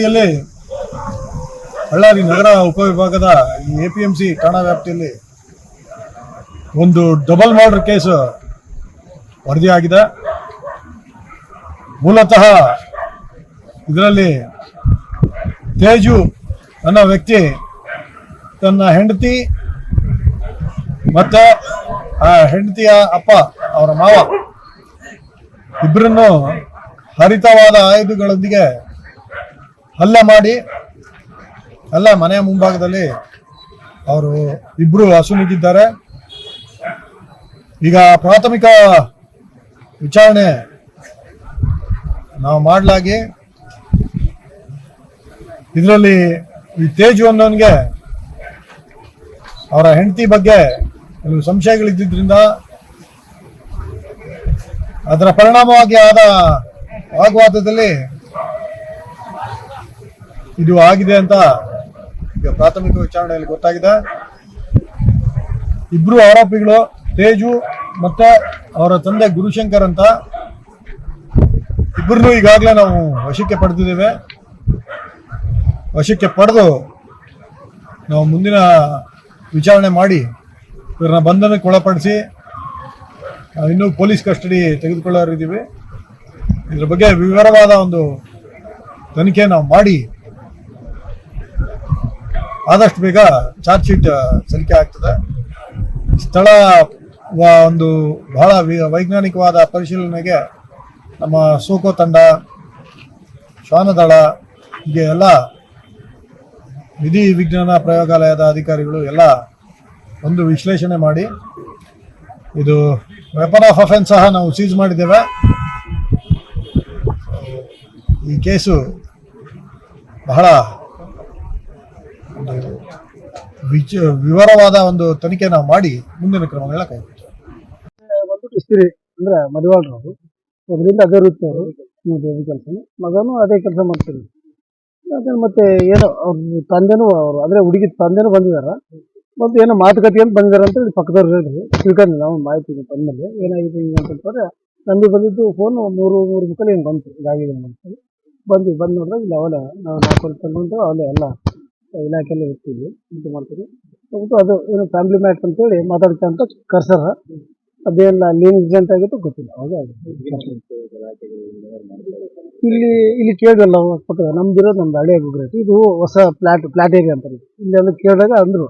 ಯಲ್ಲಿ ಬಳ್ಳಾರಿ ನಗರ ಉಪವಿಭಾಗದ ಎಪಿಎಂಸಿ ಠಾಣಾ ವ್ಯಾಪ್ತಿಯಲ್ಲಿ ಒಂದು ಡಬಲ್ ಮರ್ಡರ್ ಕೇಸ್ ವರದಿಯಾಗಿದೆ. ಮೂಲತಃ ಇದರಲ್ಲಿ ತೇಜು ಅನ್ನೋ ವ್ಯಕ್ತಿ ತನ್ನ ಹೆಂಡತಿ ಮತ್ತೆ ಆ ಹೆಂಡತಿಯ ಅಪ್ಪ ಅವರ ಮಾವ ಇಬ್ಬರನ್ನು ಹರಿತವಾದ ಆಯುಧಗಳೊಂದಿಗೆ ಹಲ್ಲೆ ಮಾಡಿ ಮನೆಯ ಮುಂಭಾಗದಲ್ಲಿ ಅವರು ಇಬ್ರು ಅಸುನೀಗಿದ್ದಾರೆ. ಈಗ ಪ್ರಾಥಮಿಕ ವಿಚಾರಣೆ ನಾವು ಮಾಡಲಾಗಿ ಇದರಲ್ಲಿ ಈ ತೇಜು ಅನ್ನೋನ್ಗೆ ಅವರ ಹೆಂಡತಿ ಬಗ್ಗೆ ಕೆಲವು ಸಂಶಯಗಳಿದ್ದರಿಂದ ಅದರ ಪರಿಣಾಮವಾಗಿ ಆದ ವಾಗ್ವಾದದಲ್ಲಿ ಇದು ಆಗಿದೆ ಅಂತ ಈಗ ಪ್ರಾಥಮಿಕ ವಿಚಾರಣೆಯಲ್ಲಿ ಗೊತ್ತಾಗಿದೆ. ಇಬ್ರು ಆರೋಪಿಗಳು ತೇಜು ಮತ್ತೆ ಅವರ ತಂದೆ ಗುರುಶಂಕರ್ ಅಂತ ಇಬ್ಬರನ್ನು ಈಗಾಗಲೇ ನಾವು ವಶಕ್ಕೆ ಪಡೆದಿದ್ದೇವೆ. ವಶಕ್ಕೆ ಪಡೆದು ನಾವು ಮುಂದಿನ ವಿಚಾರಣೆ ಮಾಡಿ ಇವರನ್ನ ಬಂಧನಕ್ಕೆ ಒಳಪಡಿಸಿ ಇನ್ನೂ ಪೊಲೀಸ್ ಕಸ್ಟಡಿ ತೆಗೆದುಕೊಳ್ಳೋರಿದ್ದೀವಿ. ಇದ್ರ ಬಗ್ಗೆ ವಿವರವಾದ ಒಂದು ತನಿಖೆ ನಾವು ಮಾಡಿ ಆದಷ್ಟು ಬೇಗ ಚಾರ್ಜ್ ಶೀಟ್ ಸಲ್ಲಿಕೆ ಆಗ್ತದೆ. ಸ್ಥಳ ಒಂದು ಬಹಳ ವೈಜ್ಞಾನಿಕವಾದ ಪರಿಶೀಲನೆಗೆ ನಮ್ಮ ಸೋಕೋ ತಂಡ, ಶ್ವಾನದಳ ಹೀಗೆ ಎಲ್ಲ ವಿಧಿ ವಿಜ್ಞಾನ ಪ್ರಯೋಗಾಲಯದ ಅಧಿಕಾರಿಗಳು ಎಲ್ಲ ಒಂದು ವಿಶ್ಲೇಷಣೆ ಮಾಡಿ ಇದು ವೆಪನ್ ಆಫ್ ಅಫೆನ್ಸ್ ಸಹ ನಾವು ಸೀಸ್ ಮಾಡಿದ್ದೇವೆ. ಈ ಕೇಸು ಬಹಳ ವಿವರವಾದ ಒಂದು ತನಿಖೆ ನಾವು ಮಾಡಿ ಮುಂದಿನ ಕ್ರಮಗಳ ಕೈಗೊಳ್ಳುತ್ತೇವೆ. ಇಸ್ತ್ರಿ ಅಂದ್ರೆ ಮದುವಾಳರವರು ಅದರಿಂದ ಅದೇ ವೃತ್ತಿಯವರು ಕೆಲಸ, ಮಗನೂ ಅದೇ ಕೆಲಸ ಮಾಡ್ತಾರೆ. ಮತ್ತೆ ಏನೋ ಅವ್ರ ತಂದೆನೂ ಅವರು ಅಂದ್ರೆ ಹುಡುಗಿ ತಂದೆನೂ ಬಂದಿದಾರ, ಮತ್ತೆ ಏನೋ ಮಾತುಕತೆ ಅಂತ ಬಂದಿದ್ದಾರೆ ಅಂತ ಹೇಳಿ ಪಕ್ಕದವ್ರು ಹೇಳಿದ್ರು. ತಿಳ್ಕೊಂಡು ನಾವು ಮಾಹಿತಿ ಬಂದ್ಮೇಲೆ ಏನಾಗಿದೆ ಹಿಂಗೆ ಅಂತಂದ್ರೆ ನಂಬಿ ಬಂದಿದ್ದು ಫೋನ್ ಮೂರು ಮುಕ್ಕಲ್ಲಿ ಹಿಂಗೆ ಬಂತು ಇದಾಗಿದೆ ಅಂತ ಬಂದು ನೋಡಿದಾಗ ಇಲ್ಲಿ ಅವಲೇ ನಾವು 4 ತಂದು ಅವಲೇ ಎಲ್ಲ ಇಲಾಖೆಯಲ್ಲೇ ಇರ್ತೀವಿ ಇದು ಮಾಡ್ತೀವಿ. ಅದು ಏನು ಫ್ಯಾಮಿಲಿ ಮ್ಯಾಟ್ ಅಂತೇಳಿ ಮಾತಾಡ್ಕೊಂತ ಕರ್ಸರ ಅದೇಲ್ಲ ಅಲ್ಲಿ ಏಜೆಂಟ್ ಆಗಿತ್ತು ಗೊತ್ತಿಲ್ಲ. ಅವಾಗ ಇಲ್ಲಿ ಕೇಳಿದಲ್ಲ ಪಕ್ಕ ನಮ್ದಿರೋದು ನಮ್ದು ಹಳೆ ಗುಗ್ರೇಟ್, ಇದು ಹೊಸ ಫ್ಲಾಟ್ ಏರಿಯಾ ಅಂತಾರೆ. ಇಲ್ಲಿ ಕೇಳಿದಾಗ ಅಂದ್ರು